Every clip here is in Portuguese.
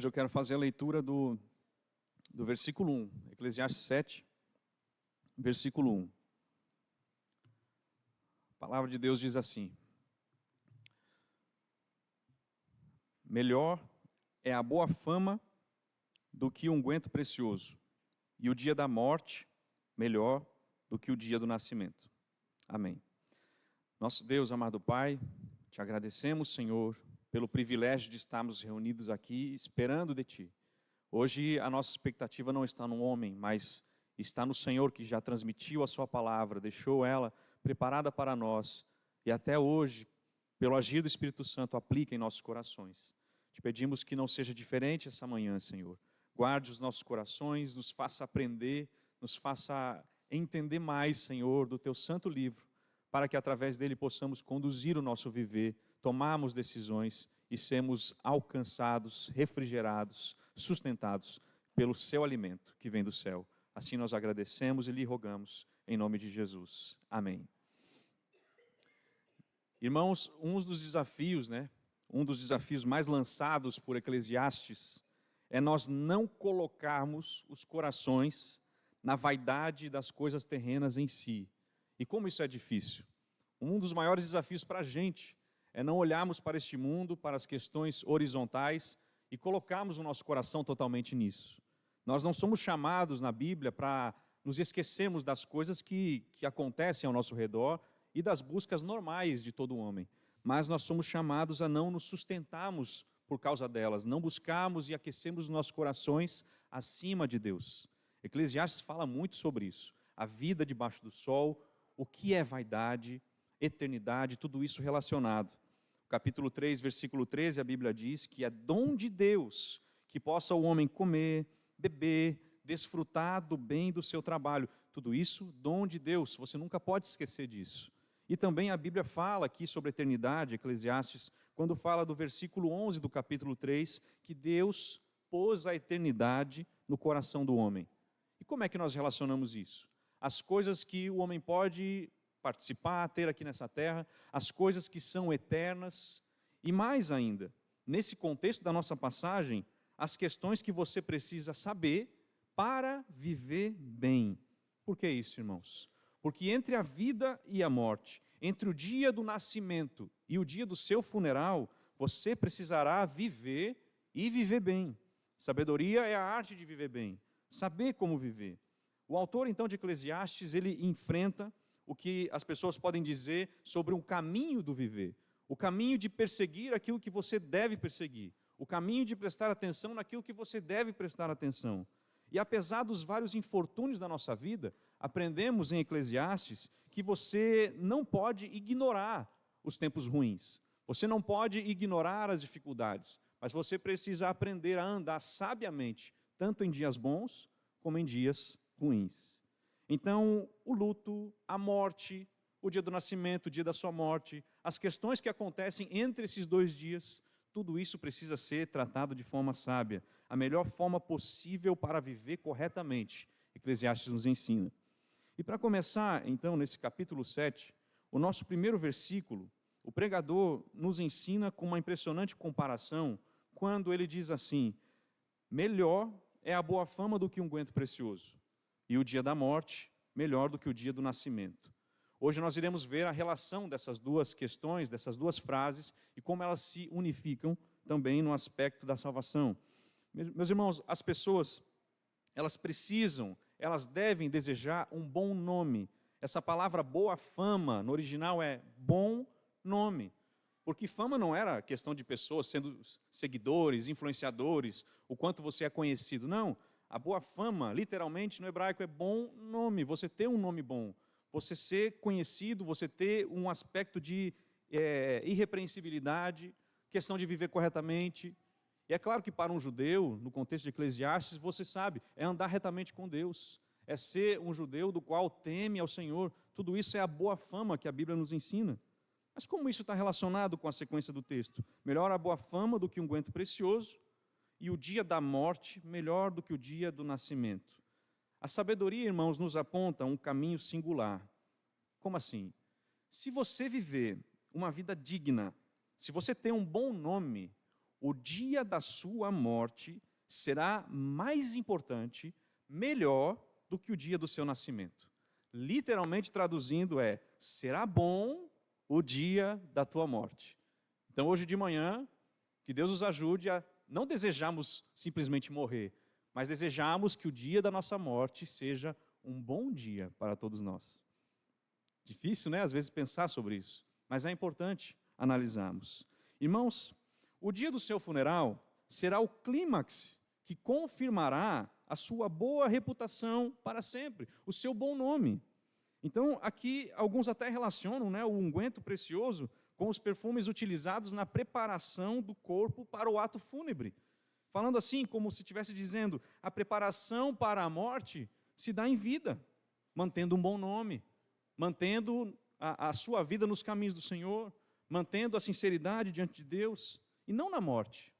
Hoje eu quero fazer a leitura do versículo 1, Eclesiastes 7, versículo 1. A palavra de Deus diz assim: melhor é a boa fama do que unguento precioso, e o dia da morte melhor do que o dia do nascimento. Amém. Nosso Deus, amado Pai, te agradecemos, Senhor, pelo privilégio de estarmos reunidos aqui esperando de Ti. Hoje a nossa expectativa não está no homem, mas está no Senhor, que já transmitiu a Sua palavra, deixou ela preparada para nós, e até hoje, pelo agir do Espírito Santo, aplica em nossos corações. Te pedimos que não seja diferente essa manhã, Senhor. Guarde os nossos corações, nos faça aprender, nos faça entender mais, Senhor, do Teu santo livro, para que através dele possamos conduzir o nosso viver, tomarmos decisões e sermos alcançados, refrigerados, sustentados pelo Seu alimento que vem do céu. Assim nós agradecemos e lhe rogamos, em nome de Jesus. Amém. Irmãos, um dos desafios mais lançados por Eclesiastes é nós não colocarmos os corações na vaidade das coisas terrenas em si. E como isso é difícil? Um dos maiores desafios para a gente é não olharmos para este mundo, para as questões horizontais e colocarmos o nosso coração totalmente nisso. Nós não somos chamados na Bíblia para nos esquecermos das coisas que acontecem ao nosso redor e das buscas normais de todo homem. Mas nós somos chamados a não nos sustentarmos por causa delas, não buscarmos e aquecermos os nossos corações acima de Deus. Eclesiastes fala muito sobre isso. A vida debaixo do sol, o que é vaidade, eternidade, tudo isso relacionado. Capítulo 3, versículo 13, a Bíblia diz que é dom de Deus que possa o homem comer, beber, desfrutar do bem do seu trabalho. Tudo isso, dom de Deus, você nunca pode esquecer disso. E também a Bíblia fala aqui sobre a eternidade, Eclesiastes, quando fala do versículo 11 do capítulo 3, que Deus pôs a eternidade no coração do homem. E como é que nós relacionamos isso? As coisas que o homem pode participar, ter aqui nessa terra, as coisas que são eternas, e mais ainda, nesse contexto da nossa passagem, as questões que você precisa saber para viver bem. Por que isso, irmãos? Porque entre a vida e a morte, entre o dia do nascimento e o dia do seu funeral, você precisará viver e viver bem. Sabedoria é a arte de viver bem, saber como viver. O autor, então, de Eclesiastes, ele enfrenta o que as pessoas podem dizer sobre um caminho do viver, o caminho de perseguir aquilo que você deve perseguir, o caminho de prestar atenção naquilo que você deve prestar atenção. E apesar dos vários infortúnios da nossa vida, aprendemos em Eclesiastes que você não pode ignorar os tempos ruins, você não pode ignorar as dificuldades, mas você precisa aprender a andar sabiamente, tanto em dias bons como em dias ruins. Então, o luto, a morte, o dia do nascimento, o dia da sua morte, as questões que acontecem entre esses dois dias, tudo isso precisa ser tratado de forma sábia, a melhor forma possível para viver corretamente. Eclesiastes nos ensina. E para começar, então, nesse capítulo 7, o nosso primeiro versículo, o pregador nos ensina com uma impressionante comparação, quando ele diz assim: melhor é a boa fama do que um unguento precioso, e o dia da morte melhor do que o dia do nascimento. Hoje nós iremos ver a relação dessas duas questões, dessas duas frases, e como elas se unificam também no aspecto da salvação. Meus irmãos, as pessoas, elas devem desejar um bom nome. Essa palavra boa fama, no original é bom nome. Porque fama não era questão de pessoas sendo seguidores, influenciadores, o quanto você é conhecido. Não, a boa fama, literalmente no hebraico, é bom nome, você ter um nome bom. Você ser conhecido, você ter um aspecto de irrepreensibilidade, questão de viver corretamente. E é claro que para um judeu, no contexto de Eclesiastes, você sabe, é andar retamente com Deus, é ser um judeu do qual teme ao Senhor. Tudo isso é a boa fama que a Bíblia nos ensina. Mas como isso está relacionado com a sequência do texto? Melhor a boa fama do que um unguento precioso, e o dia da morte melhor do que o dia do nascimento. A sabedoria, irmãos, nos aponta um caminho singular. Como assim? Se você viver uma vida digna, se você tem um bom nome, o dia da sua morte será mais importante, melhor do que o dia do seu nascimento. Literalmente traduzindo será bom o dia da tua morte. Então hoje de manhã, que Deus nos ajude a não desejarmos simplesmente morrer, mas desejarmos que o dia da nossa morte seja um bom dia para todos nós. Difícil, né, às vezes pensar sobre isso, mas é importante analisarmos. Irmãos, o dia do seu funeral será o clímax que confirmará a sua boa reputação para sempre, o seu bom nome. Então, aqui, alguns até relacionam, né, o unguento precioso com os perfumes utilizados na preparação do corpo para o ato fúnebre. Falando assim, como se estivesse dizendo, a preparação para a morte se dá em vida, mantendo um bom nome, mantendo a sua vida nos caminhos do Senhor, mantendo a sinceridade diante de Deus, e não na morte.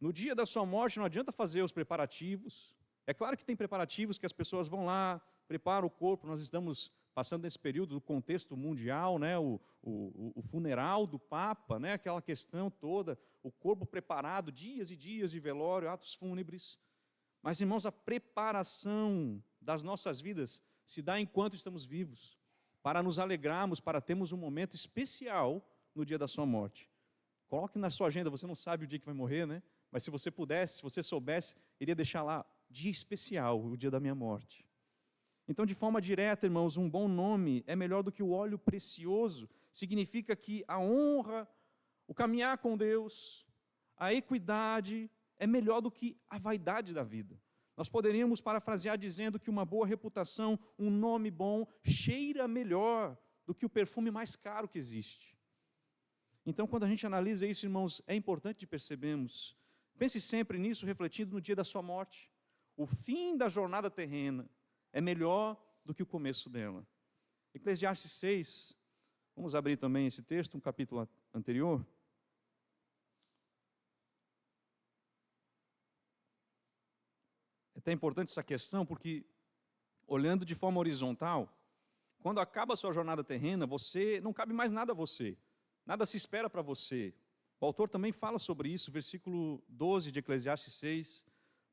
No dia da sua morte não adianta fazer os preparativos. É claro que tem preparativos que as pessoas vão lá, preparam o corpo. Nós estamos passando nesse período do contexto mundial, né, o funeral do Papa, né, aquela questão toda, o corpo preparado, dias e dias de velório, atos fúnebres. Mas, irmãos, a preparação das nossas vidas se dá enquanto estamos vivos, para nos alegrarmos, para termos um momento especial no dia da sua morte. Coloque na sua agenda, você não sabe o dia que vai morrer, né? Mas se você pudesse, se você soubesse, iria deixar lá, dia especial, o dia da minha morte. Então, de forma direta, irmãos, um bom nome é melhor do que o óleo precioso. Significa que a honra, o caminhar com Deus, a equidade é melhor do que a vaidade da vida. Nós poderíamos parafrasear dizendo que uma boa reputação, um nome bom, cheira melhor do que o perfume mais caro que existe. Então, quando a gente analisa isso, irmãos, é importante percebermos. Pense sempre nisso, refletindo no dia da sua morte. O fim da jornada terrena é melhor do que o começo dela. Eclesiastes 6, vamos abrir também esse texto, um capítulo anterior. É até importante essa questão, porque, olhando de forma horizontal, quando acaba a sua jornada terrena, não cabe mais nada a você. Nada se espera para você. O autor também fala sobre isso, versículo 12 de Eclesiastes 6.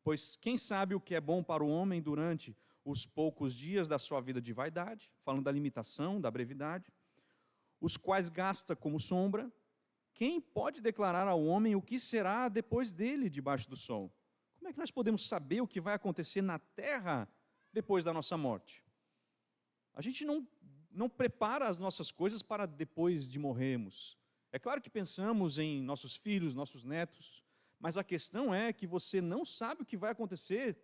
Pois quem sabe o que é bom para o homem durante os poucos dias da sua vida de vaidade, falando da limitação, da brevidade, os quais gasta como sombra, quem pode declarar ao homem o que será depois dele debaixo do sol? Como é que nós podemos saber o que vai acontecer na terra depois da nossa morte? A gente não prepara as nossas coisas para depois de morrermos. É claro que pensamos em nossos filhos, nossos netos, mas a questão é que você não sabe o que vai acontecer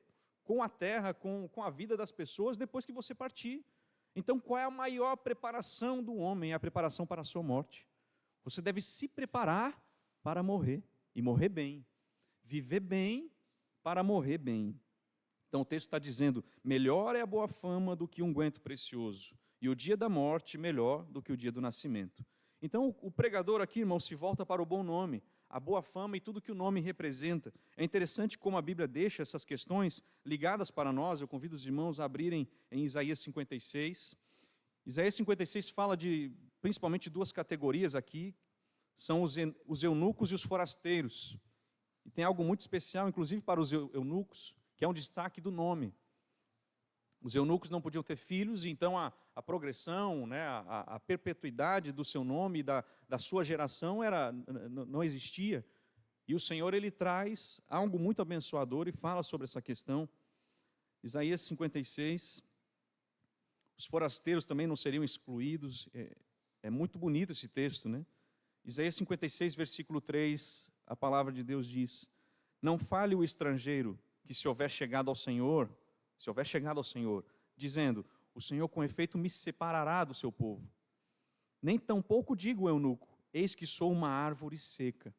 com a terra, com a vida das pessoas depois que você partir. Então, qual é a maior preparação do homem? É a preparação para a sua morte. Você deve se preparar para morrer, e morrer bem. Viver bem para morrer bem. Então o texto está dizendo, melhor é a boa fama do que um unguento precioso, e o dia da morte melhor do que o dia do nascimento. Então o pregador aqui, irmão, se volta para o bom nome, a boa fama e tudo que o nome representa. É interessante como a Bíblia deixa essas questões ligadas para nós. Eu convido os irmãos a abrirem em Isaías 56. Isaías 56 fala de principalmente duas categorias aqui, são os eunucos e os forasteiros. E tem algo muito especial, inclusive para os eunucos, que é um destaque do nome. Os eunucos não podiam ter filhos, e então a progressão, né, a perpetuidade do seu nome, da sua geração, não existia. E o Senhor, Ele traz algo muito abençoador e fala sobre essa questão. Isaías 56, os forasteiros também não seriam excluídos. É muito bonito esse texto, né? Isaías 56, versículo 3, a palavra de Deus diz, não fale o estrangeiro que se houver chegado ao Senhor, dizendo, o Senhor com efeito me separará do seu povo. Nem tampouco digo o eunuco, eis que sou uma árvore seca.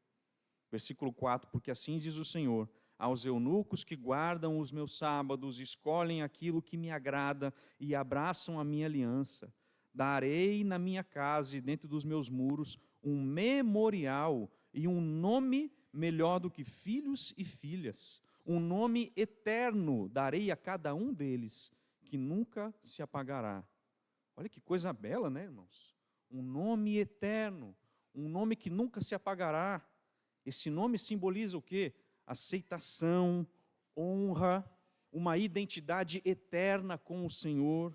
Versículo 4, porque assim diz o Senhor, aos eunucos que guardam os meus sábados, escolhem aquilo que me agrada e abraçam a minha aliança. Darei na minha casa e dentro dos meus muros um memorial e um nome melhor do que filhos e filhas. Um nome eterno darei a cada um deles, que nunca se apagará. Olha que coisa bela, né, irmãos? Um nome eterno, um nome que nunca se apagará. Esse nome simboliza o quê? Aceitação, honra, uma identidade eterna com o Senhor,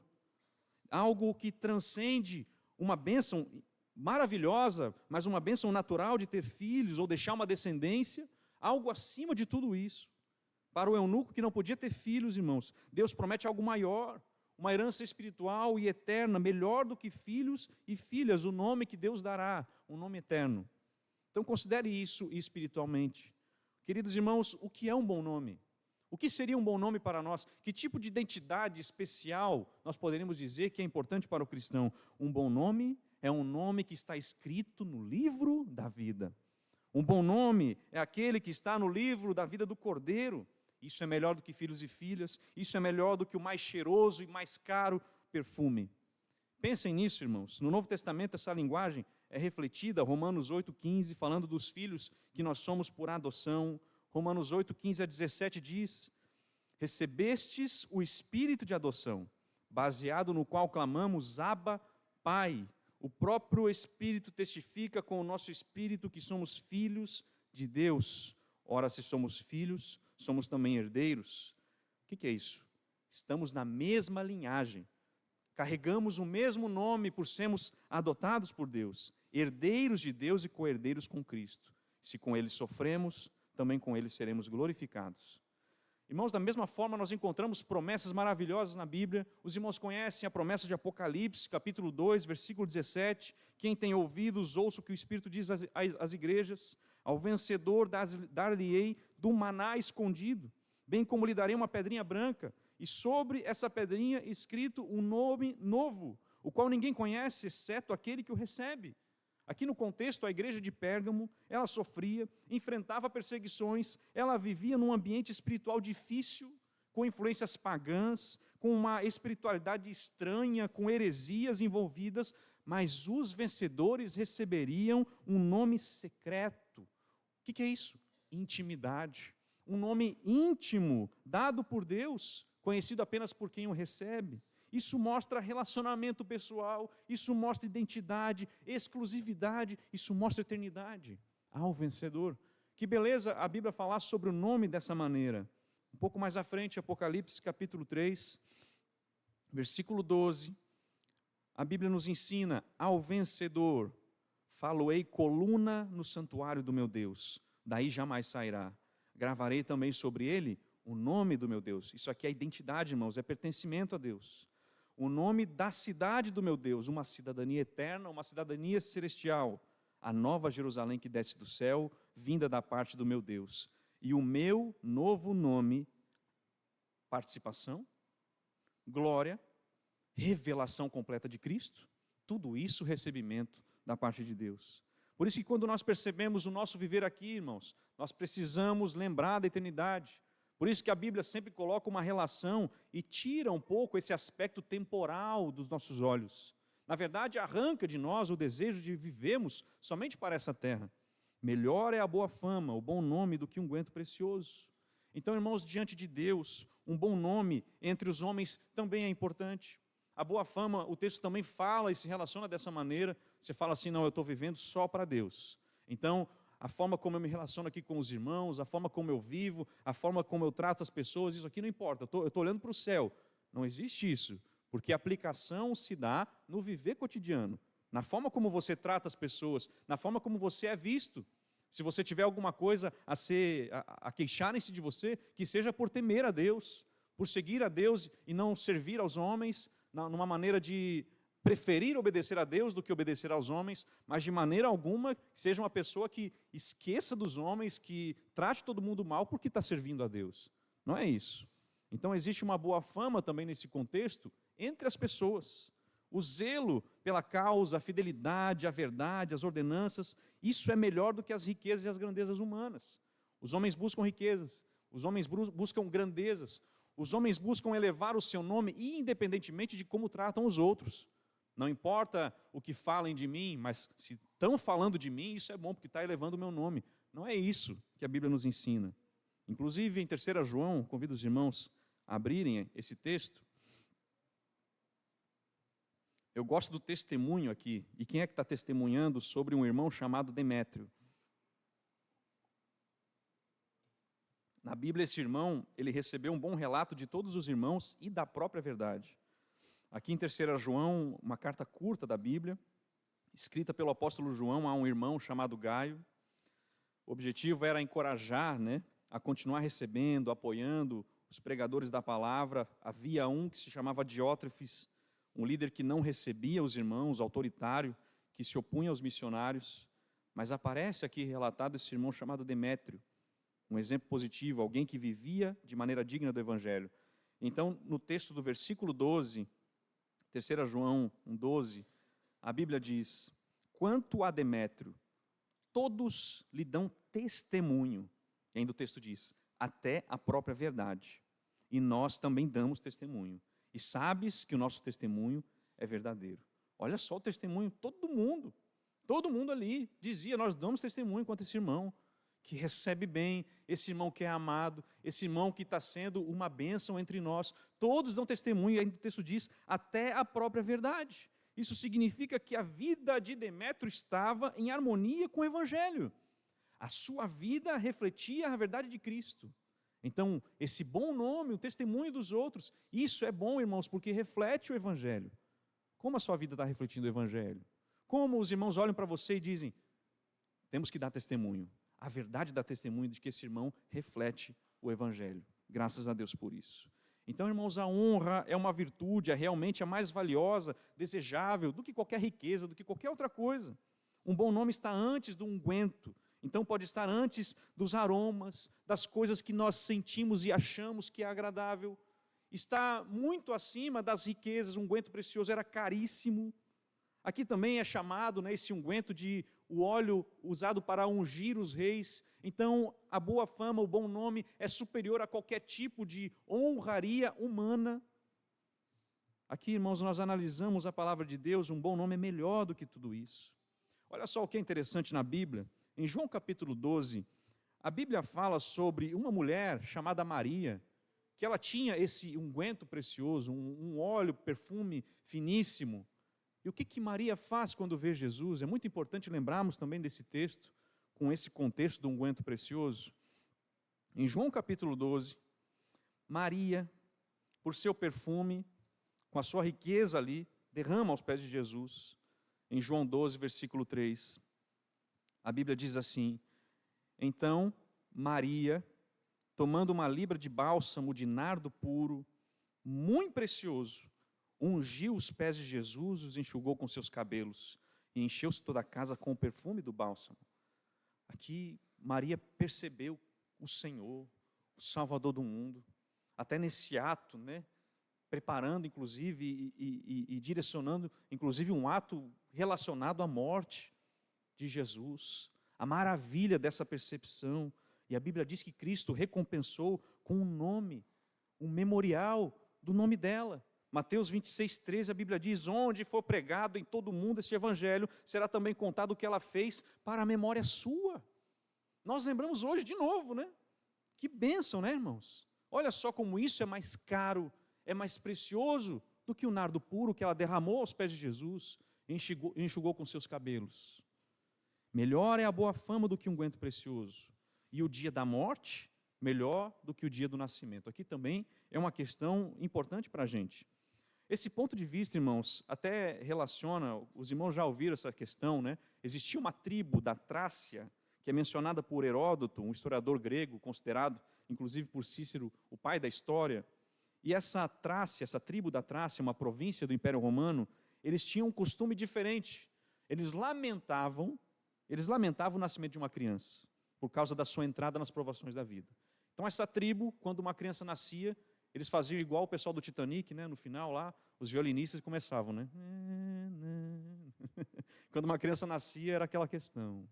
algo que transcende uma bênção maravilhosa, mas uma bênção natural de ter filhos ou deixar uma descendência, algo acima de tudo isso. Para o eunuco que não podia ter filhos, irmãos, Deus promete algo maior, uma herança espiritual e eterna, melhor do que filhos e filhas, o nome que Deus dará, um nome eterno. Então considere isso espiritualmente. Queridos irmãos, o que é um bom nome? O que seria um bom nome para nós? Que tipo de identidade especial nós poderíamos dizer que é importante para o cristão? Um bom nome é um nome que está escrito no livro da vida. Um bom nome é aquele que está no livro da vida do Cordeiro. Isso é melhor do que filhos e filhas, isso é melhor do que o mais cheiroso e mais caro perfume. Pensem nisso, irmãos. No Novo Testamento essa linguagem é refletida, Romanos 8,15, falando dos filhos que nós somos por adoção. Romanos 8,15 a 17 diz: recebestes o Espírito de adoção, baseado no qual clamamos, Abba, Pai. O próprio Espírito testifica com o nosso espírito que somos filhos de Deus. Ora, se somos filhos, somos também herdeiros. O que é isso? Estamos na mesma linhagem. Carregamos o mesmo nome por sermos adotados por Deus. Herdeiros de Deus e co-herdeiros com Cristo. Se com Ele sofremos, também com Ele seremos glorificados. Irmãos, da mesma forma nós encontramos promessas maravilhosas na Bíblia. Os irmãos conhecem a promessa de Apocalipse, capítulo 2, versículo 17. Quem tem ouvidos, ouça o que o Espírito diz às igrejas. Ao vencedor dar-lhe-ei do maná escondido, bem como lhe darei uma pedrinha branca, e sobre essa pedrinha escrito um nome novo, o qual ninguém conhece, exceto aquele que o recebe. Aqui no contexto, a igreja de Pérgamo, ela sofria, enfrentava perseguições, ela vivia num ambiente espiritual difícil, com influências pagãs, com uma espiritualidade estranha, com heresias envolvidas, mas os vencedores receberiam um nome secreto. O que é isso? Intimidade. Um nome íntimo, dado por Deus, conhecido apenas por quem o recebe. Isso mostra relacionamento pessoal, isso mostra identidade, exclusividade, isso mostra eternidade ao vencedor. Que beleza a Bíblia falar sobre o nome dessa maneira. Um pouco mais à frente, Apocalipse capítulo 3, versículo 12, a Bíblia nos ensina: ao vencedor falo-ei coluna no santuário do meu Deus, daí jamais sairá. Gravarei também sobre ele o nome do meu Deus. Isso aqui é identidade, irmãos, é pertencimento a Deus. O nome da cidade do meu Deus, uma cidadania eterna, uma cidadania celestial, a nova Jerusalém que desce do céu, vinda da parte do meu Deus. E o meu novo nome, participação, glória, revelação completa de Cristo, tudo isso recebimento da parte de Deus. Por isso que quando nós percebemos o nosso viver aqui, irmãos, nós precisamos lembrar da eternidade. Por isso que a Bíblia sempre coloca uma relação e tira um pouco esse aspecto temporal dos nossos olhos. Na verdade, arranca de nós o desejo de vivermos somente para essa terra. Melhor é a boa fama, o bom nome, do que um unguento precioso. Então, irmãos, diante de Deus, um bom nome entre os homens também é importante. A boa fama, o texto também fala e se relaciona dessa maneira. Você fala assim: não, eu estou vivendo só para Deus. Então, a forma como eu me relaciono aqui com os irmãos, a forma como eu vivo, a forma como eu trato as pessoas, isso aqui não importa, eu estou olhando para o céu. Não existe isso, porque a aplicação se dá no viver cotidiano, na forma como você trata as pessoas, na forma como você é visto. Se você tiver alguma coisa a queixarem-se de você, que seja por temer a Deus, por seguir a Deus e não servir aos homens, numa maneira de preferir obedecer a Deus do que obedecer aos homens, mas de maneira alguma seja uma pessoa que esqueça dos homens, que trate todo mundo mal porque está servindo a Deus. Não é isso. Então existe uma boa fama também nesse contexto entre as pessoas. O zelo pela causa, a fidelidade, a verdade, as ordenanças, isso é melhor do que as riquezas e as grandezas humanas. Os homens buscam riquezas, os homens buscam grandezas, os homens buscam elevar o seu nome independentemente de como tratam os outros. Não importa o que falem de mim, mas se estão falando de mim, isso é bom, porque está elevando o meu nome. Não é isso que a Bíblia nos ensina. Inclusive, em 3 João, convido os irmãos a abrirem esse texto. Eu gosto do testemunho aqui. E quem é que está testemunhando sobre um irmão chamado Demétrio? Na Bíblia, esse irmão, ele recebeu um bom relato de todos os irmãos e da própria verdade. Aqui em 3 João, uma carta curta da Bíblia, escrita pelo apóstolo João a um irmão chamado Gaio. O objetivo era encorajar, a continuar recebendo, apoiando os pregadores da palavra. Havia um que se chamava Diótrefes, um líder que não recebia os irmãos, autoritário, que se opunha aos missionários. Mas aparece aqui relatado esse irmão chamado Demétrio, um exemplo positivo, alguém que vivia de maneira digna do Evangelho. Então, no texto do versículo 12, 3 João 1,12, a Bíblia diz: quanto a Demétrio, todos lhe dão testemunho. E ainda o texto diz, até a própria verdade. E nós também damos testemunho. E sabes que o nosso testemunho é verdadeiro. Olha só o testemunho, todo mundo ali dizia, nós damos testemunho quanto esse irmão que recebe bem, esse irmão que é amado, esse irmão que está sendo uma bênção entre nós. Todos dão testemunho, e ainda o texto diz, até a própria verdade. Isso significa que a vida de Demétrio estava em harmonia com o Evangelho. A sua vida refletia a verdade de Cristo. Então, esse bom nome, o testemunho dos outros, isso é bom, irmãos, porque reflete o Evangelho. Como a sua vida está refletindo o Evangelho? Como os irmãos olham para você e dizem, temos que dar testemunho. A verdade dá testemunho de que esse irmão reflete o Evangelho. Graças a Deus por isso. Então, irmãos, a honra é uma virtude, é realmente a mais valiosa, desejável do que qualquer riqueza, do que qualquer outra coisa. Um bom nome está antes do unguento. Então pode estar antes dos aromas, das coisas que nós sentimos e achamos que é agradável. Está muito acima das riquezas, um unguento precioso era caríssimo. Aqui também é chamado, esse unguento de o óleo usado para ungir os reis. Então a boa fama, o bom nome é superior a qualquer tipo de honraria humana. Aqui, irmãos, nós analisamos a palavra de Deus, um bom nome é melhor do que tudo isso. Olha só o que é interessante na Bíblia. Em João capítulo 12, a Bíblia fala sobre uma mulher chamada Maria, que ela tinha esse unguento precioso, um óleo, perfume finíssimo. E o que Maria faz quando vê Jesus? É muito importante lembrarmos também desse texto, com esse contexto do unguento precioso. Em João capítulo 12, Maria, por seu perfume, com a sua riqueza ali, derrama aos pés de Jesus. Em João 12, versículo 3, a Bíblia diz assim, então Maria, tomando uma libra de bálsamo de nardo puro, muito precioso, ungiu os pés de Jesus, os enxugou com seus cabelos, e encheu-se toda a casa com o perfume do bálsamo. Aqui Maria percebeu o Senhor, o Salvador do mundo, até nesse ato, preparando inclusive e direcionando inclusive um ato relacionado à morte de Jesus, a maravilha dessa percepção. E a Bíblia diz que Cristo recompensou com um nome, um memorial do nome dela. Mateus 26, 13, a Bíblia diz, onde for pregado em todo o mundo este evangelho, será também contado o que ela fez para a memória sua. Nós lembramos hoje de novo, Que bênção, irmãos? Olha só como isso é mais caro, é mais precioso do que o nardo puro que ela derramou aos pés de Jesus e enxugou com seus cabelos. Melhor é a boa fama do que um unguento precioso. E o dia da morte, melhor do que o dia do nascimento. Aqui também é uma questão importante para a gente. Esse ponto de vista, irmãos, até relaciona, os irmãos já ouviram essa questão, Existia uma tribo da Trácia, que é mencionada por Heródoto, um historiador grego, considerado, inclusive por Cícero, o pai da história. E essa Trácia, essa tribo da Trácia, uma província do Império Romano, eles tinham um costume diferente. Eles lamentavam o nascimento de uma criança, por causa da sua entrada nas provações da vida. Então essa tribo, quando uma criança nascia, eles faziam igual o pessoal do Titanic, no final lá, os violinistas começavam, Quando uma criança nascia, era aquela questão.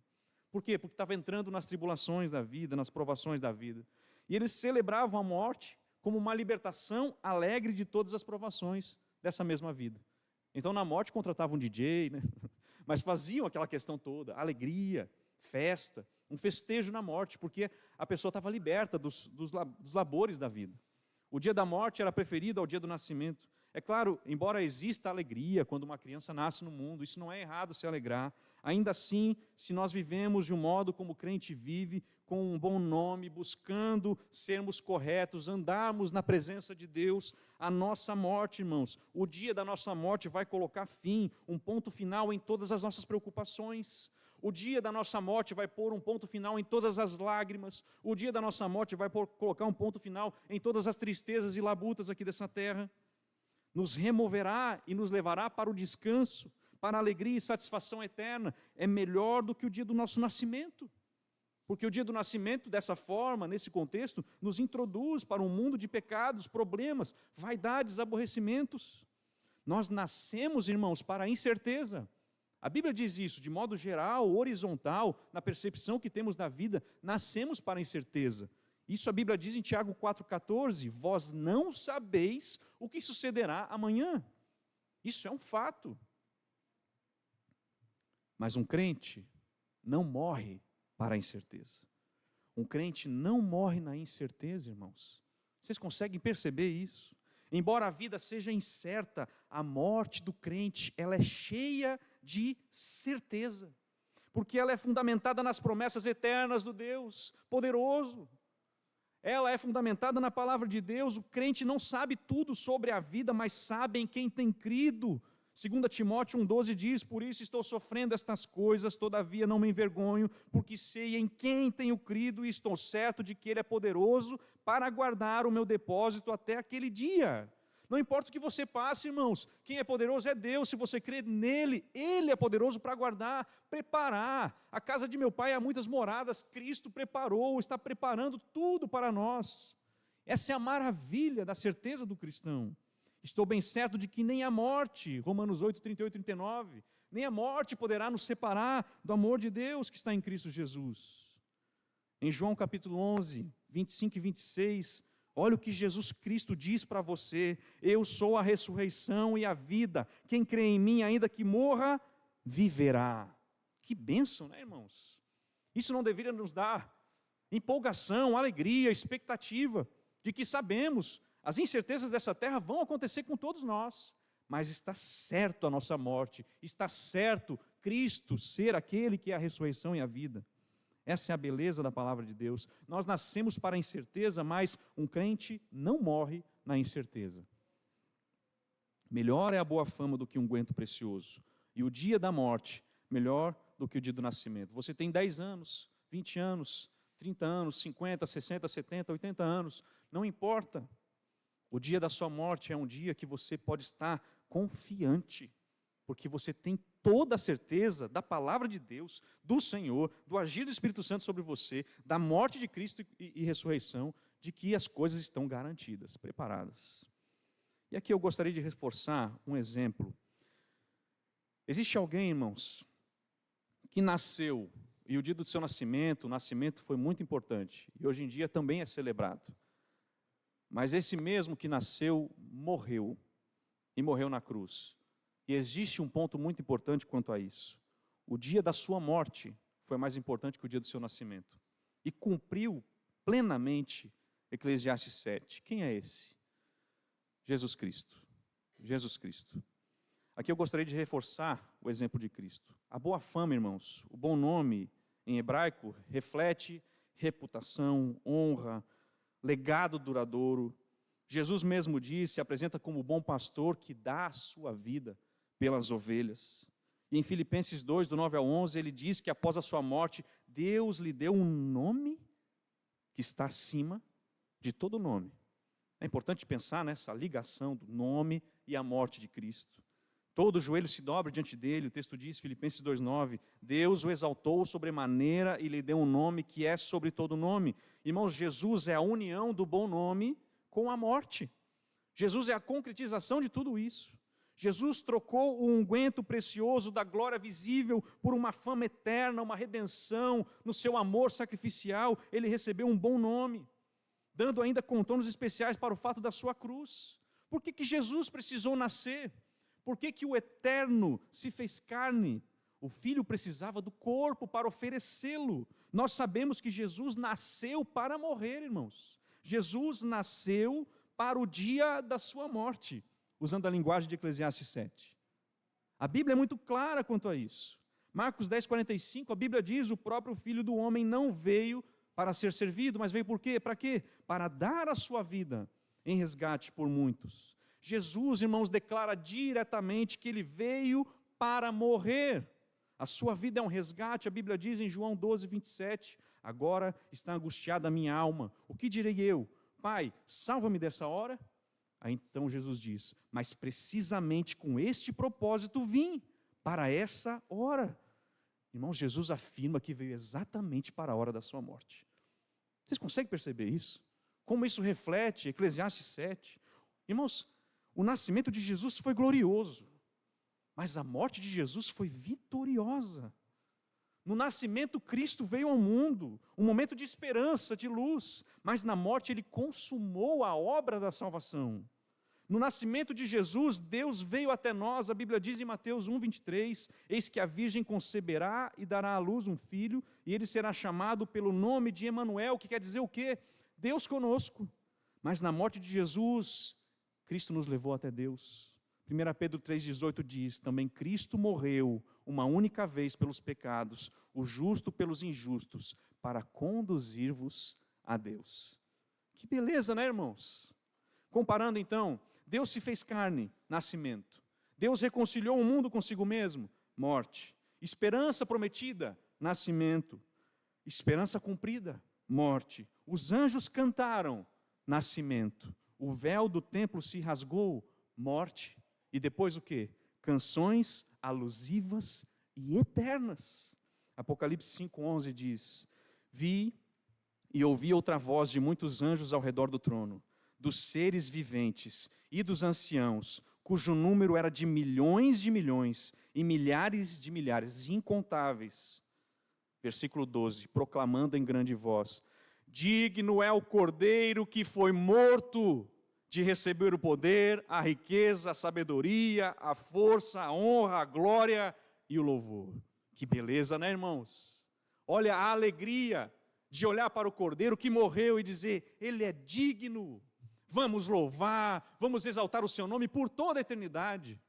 Por quê? Porque estava entrando nas tribulações da vida, nas provações da vida. E eles celebravam a morte como uma libertação alegre de todas as provações dessa mesma vida. Então na morte contratavam um DJ, Mas faziam aquela questão toda, alegria, festa, um festejo na morte, porque a pessoa estava liberta dos labores da vida. O dia da morte era preferido ao dia do nascimento. É claro, embora exista alegria quando uma criança nasce no mundo, isso não é errado se alegrar. Ainda assim, se nós vivemos de um modo como o crente vive, com um bom nome, buscando sermos corretos, andarmos na presença de Deus, a nossa morte, irmãos, o dia da nossa morte vai colocar fim, um ponto final em todas as nossas preocupações. O dia da nossa morte vai pôr um ponto final em todas as lágrimas. O dia da nossa morte vai colocar um ponto final em todas as tristezas e labutas aqui dessa terra. Nos removerá e nos levará para o descanso, para a alegria e satisfação eterna. É melhor do que o dia do nosso nascimento. Porque o dia do nascimento, dessa forma, nesse contexto, nos introduz para um mundo de pecados, problemas, vaidades, aborrecimentos. Nós nascemos, irmãos, para a incerteza. A Bíblia diz isso, de modo geral, horizontal, na percepção que temos da vida, nascemos para a incerteza. Isso a Bíblia diz em Tiago 4,14, vós não sabeis o que sucederá amanhã. Isso é um fato. Mas um crente não morre para a incerteza. Um crente não morre na incerteza, irmãos. Vocês conseguem perceber isso? Embora a vida seja incerta, a morte do crente, ela é cheia de certeza, porque ela é fundamentada nas promessas eternas do Deus poderoso. Ela é fundamentada na palavra de Deus. O crente não sabe tudo sobre a vida, mas sabe em quem tem crido. 2 Timóteo 1,12 diz, por isso estou sofrendo estas coisas, todavia não me envergonho, porque sei em quem tenho crido e estou certo de que Ele é poderoso para guardar o meu depósito até aquele dia. Não importa o que você passe, irmãos, quem é poderoso é Deus. Se você crê nele, Ele é poderoso para guardar, preparar. A casa de meu pai há muitas moradas, Cristo preparou, está preparando tudo para nós. Essa é a maravilha da certeza do cristão. Estou bem certo de que nem a morte, Romanos 8, 38 e 39, nem a morte poderá nos separar do amor de Deus que está em Cristo Jesus. Em João capítulo 11, 25 e 26, olha o que Jesus Cristo diz para você, eu sou a ressurreição e a vida, quem crê em mim, ainda que morra, viverá. Que bênção, né, irmãos? Isso não deveria nos dar empolgação, alegria, expectativa, de que sabemos, as incertezas dessa terra vão acontecer com todos nós, mas está certo a nossa morte, está certo Cristo ser aquele que é a ressurreição e a vida. Essa é a beleza da palavra de Deus. Nós nascemos para a incerteza, mas um crente não morre na incerteza. Melhor é a boa fama do que um unguento precioso, e o dia da morte, melhor do que o dia do nascimento. Você tem 10 anos, 20 anos, 30 anos, 50, 60, 70, 80 anos, não importa. O dia da sua morte é um dia que você pode estar confiante, porque você tem toda a certeza da palavra de Deus, do Senhor, do agir do Espírito Santo sobre você, da morte de Cristo e ressurreição, de que as coisas estão garantidas, preparadas. E aqui eu gostaria de reforçar um exemplo. Existe alguém, irmãos, que nasceu, e o dia do seu nascimento, o nascimento foi muito importante, e hoje em dia também é celebrado. Mas esse mesmo que nasceu, morreu, e morreu na cruz. E existe um ponto muito importante quanto a isso. O dia da sua morte foi mais importante que o dia do seu nascimento. E cumpriu plenamente Eclesiastes 7. Quem é esse? Jesus Cristo. Jesus Cristo. Aqui eu gostaria de reforçar o exemplo de Cristo. A boa fama, irmãos, o bom nome em hebraico reflete reputação, honra, legado duradouro. Jesus mesmo disse, se apresenta como o bom pastor que dá a sua vida pelas ovelhas. E em Filipenses 2, do 9 ao 11, ele diz que após a sua morte, Deus lhe deu um nome que está acima de todo nome. É importante pensar nessa ligação do nome e a morte de Cristo. Todo joelho se dobra diante dele, o texto diz, Filipenses 2,9, Deus o exaltou sobremaneira e lhe deu um nome que é sobre todo nome. Irmãos, Jesus é a união do bom nome com a morte. Jesus é a concretização de tudo isso. Jesus trocou o unguento precioso da glória visível por uma fama eterna, uma redenção, no seu amor sacrificial, ele recebeu um bom nome, dando ainda contornos especiais para o fato da sua cruz. Por que Jesus precisou nascer? Por que o Eterno se fez carne? O Filho precisava do corpo para oferecê-lo. Nós sabemos que Jesus nasceu para morrer, irmãos. Jesus nasceu para o dia da sua morte, usando a linguagem de Eclesiastes 7. A Bíblia é muito clara quanto a isso. Marcos 10, 45, a Bíblia diz, o próprio Filho do Homem não veio para ser servido, mas veio por quê? Para quê? Para dar a sua vida em resgate por muitos. Jesus, irmãos, declara diretamente que ele veio para morrer. A sua vida é um resgate, a Bíblia diz em João 12, 27, agora está angustiada a minha alma, o que direi eu? Pai, salva-me dessa hora? Aí então Jesus diz, mas precisamente com este propósito vim, para essa hora. Irmãos, Jesus afirma que veio exatamente para a hora da sua morte. Vocês conseguem perceber isso? Como isso reflete Eclesiastes 7? Irmãos, o nascimento de Jesus foi glorioso, mas a morte de Jesus foi vitoriosa. No nascimento, Cristo veio ao mundo, um momento de esperança, de luz, mas na morte ele consumou a obra da salvação. No nascimento de Jesus, Deus veio até nós, a Bíblia diz em Mateus 1, 23, eis que a virgem conceberá e dará à luz um filho, e ele será chamado pelo nome de Emanuel, que quer dizer o quê? Deus conosco. Mas na morte de Jesus, Cristo nos levou até Deus. 1 Pedro 3,18 diz, também Cristo morreu uma única vez pelos pecados, o justo pelos injustos, para conduzir-vos a Deus. Que beleza, né, irmãos? Comparando então, Deus se fez carne, nascimento. Deus reconciliou o mundo consigo mesmo, morte. Esperança prometida, nascimento. Esperança cumprida, morte. Os anjos cantaram, nascimento. O véu do templo se rasgou, morte. E depois o quê? Canções alusivas e eternas. Apocalipse 5,11 diz, vi e ouvi outra voz de muitos anjos ao redor do trono, dos seres viventes e dos anciãos, cujo número era de milhões e milhares de milhares, incontáveis. Versículo 12, proclamando em grande voz, digno é o Cordeiro que foi morto de receber o poder, a riqueza, a sabedoria, a força, a honra, a glória e o louvor. Que beleza, né, irmãos? Olha a alegria de olhar para o Cordeiro que morreu e dizer, ele é digno. Vamos louvar, vamos exaltar o seu nome por toda a eternidade.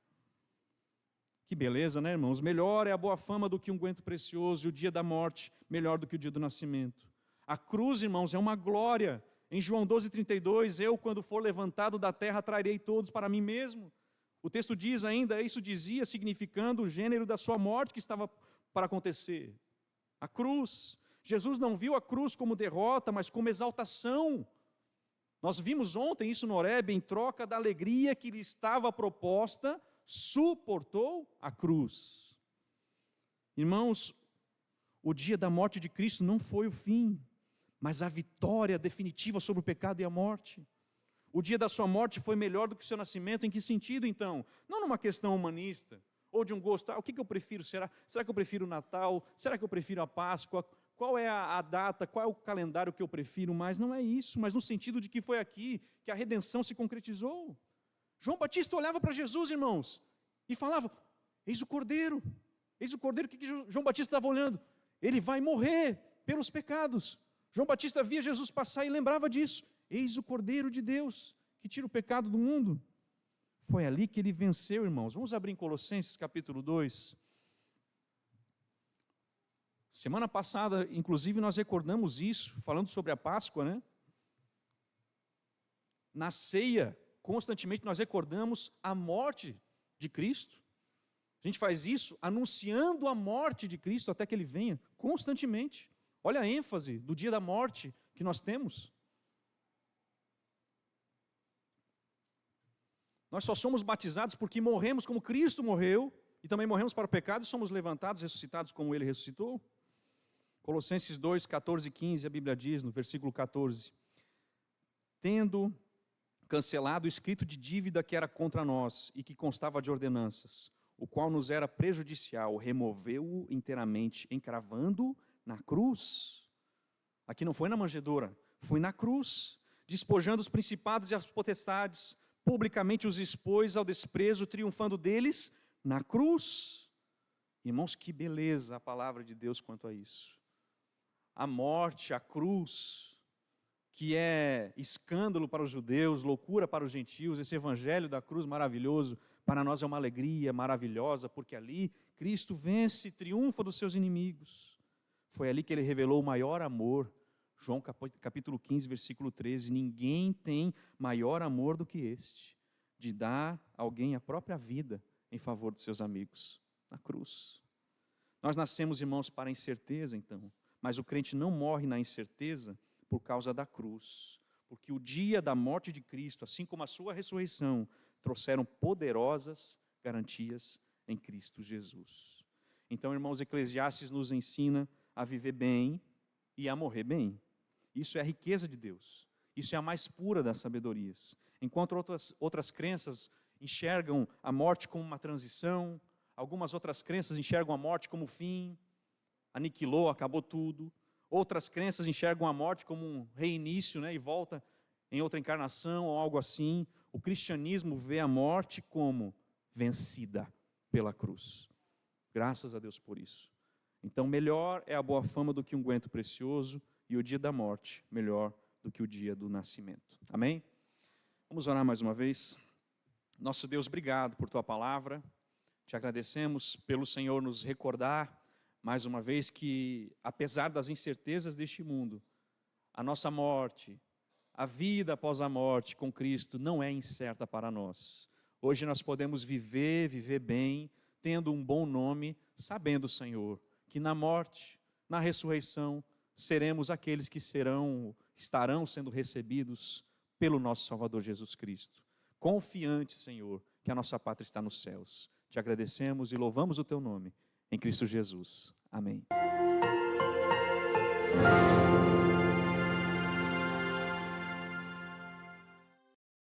Que beleza, né, irmãos? Melhor é a boa fama do que um unguento precioso, e o dia da morte melhor do que o dia do nascimento. A cruz, irmãos, é uma glória. Em João 12,32, eu, quando for levantado da terra, trarei todos para mim mesmo. O texto diz ainda, isso dizia, significando o gênero da sua morte que estava para acontecer. A cruz. Jesus não viu a cruz como derrota, mas como exaltação. Nós vimos ontem isso no Horebe, em troca da alegria que lhe estava proposta, suportou a cruz. Irmãos, o dia da morte de Cristo não foi o fim, mas a vitória definitiva sobre o pecado e a morte. O dia da sua morte foi melhor do que o seu nascimento, em que sentido então? Não numa questão humanista, ou de um gosto, o que eu prefiro? Será que eu prefiro o Natal? Será que eu prefiro a Páscoa? Qual é a data? Qual é o calendário que eu prefiro mais? Não é isso, mas no sentido de que foi aqui que a redenção se concretizou. João Batista olhava para Jesus, irmãos, e falava, eis o Cordeiro, o que João Batista estava olhando? Ele vai morrer pelos pecados. João Batista via Jesus passar e lembrava disso. Eis o Cordeiro de Deus, que tira o pecado do mundo. Foi ali que ele venceu, irmãos. Vamos abrir em Colossenses capítulo 2. Semana passada, inclusive, nós recordamos isso, falando sobre a Páscoa, né? Na ceia, constantemente nós recordamos a morte de Cristo. A gente faz isso anunciando a morte de Cristo até que Ele venha, constantemente. Olha a ênfase do dia da morte que nós temos. Nós só somos batizados porque morremos como Cristo morreu, e também morremos para o pecado e somos levantados, ressuscitados como Ele ressuscitou. Colossenses 2, 14 e 15, a Bíblia diz no versículo 14, tendo cancelado o escrito de dívida que era contra nós e que constava de ordenanças, o qual nos era prejudicial, removeu-o inteiramente, encravando na cruz. Aqui não foi na manjedoura, foi na cruz, despojando os principados e as potestades, publicamente os expôs ao desprezo, triunfando deles na cruz. Irmãos, que beleza a palavra de Deus quanto a isso. A morte, a cruz, que é escândalo para os judeus, loucura para os gentios, esse evangelho da cruz maravilhoso, para nós é uma alegria maravilhosa, porque ali Cristo vence, triunfa dos seus inimigos. Foi ali que Ele revelou o maior amor, João capítulo 15, versículo 13, ninguém tem maior amor do que este, de dar a alguém a própria vida em favor de seus amigos, na cruz. Nós nascemos, irmãos, para a incerteza, então, mas o crente não morre na incerteza por causa da cruz, porque o dia da morte de Cristo, assim como a sua ressurreição, trouxeram poderosas garantias em Cristo Jesus. Então, irmãos, Eclesiastes nos ensina a viver bem e a morrer bem. Isso é a riqueza de Deus. Isso é a mais pura das sabedorias. Enquanto outras crenças enxergam a morte como uma transição, algumas outras crenças enxergam a morte como fim, aniquilou, acabou tudo. Outras crenças enxergam a morte como um reinício, né, e volta em outra encarnação ou algo assim. O cristianismo vê a morte como vencida pela cruz. Graças a Deus por isso. Então, melhor é a boa fama do que um unguento precioso, e o dia da morte melhor do que o dia do nascimento. Amém? Vamos orar mais uma vez. Nosso Deus, obrigado por tua palavra. Te agradecemos pelo Senhor nos recordar mais uma vez que, apesar das incertezas deste mundo, a nossa morte, a vida após a morte com Cristo não é incerta para nós. Hoje nós podemos viver bem, tendo um bom nome, sabendo, Senhor, que na morte, na ressurreição, seremos aqueles que estarão sendo recebidos pelo nosso Salvador Jesus Cristo. Confiantes, Senhor, que a nossa pátria está nos céus. Te agradecemos e louvamos o teu nome, em Cristo Jesus. Amém.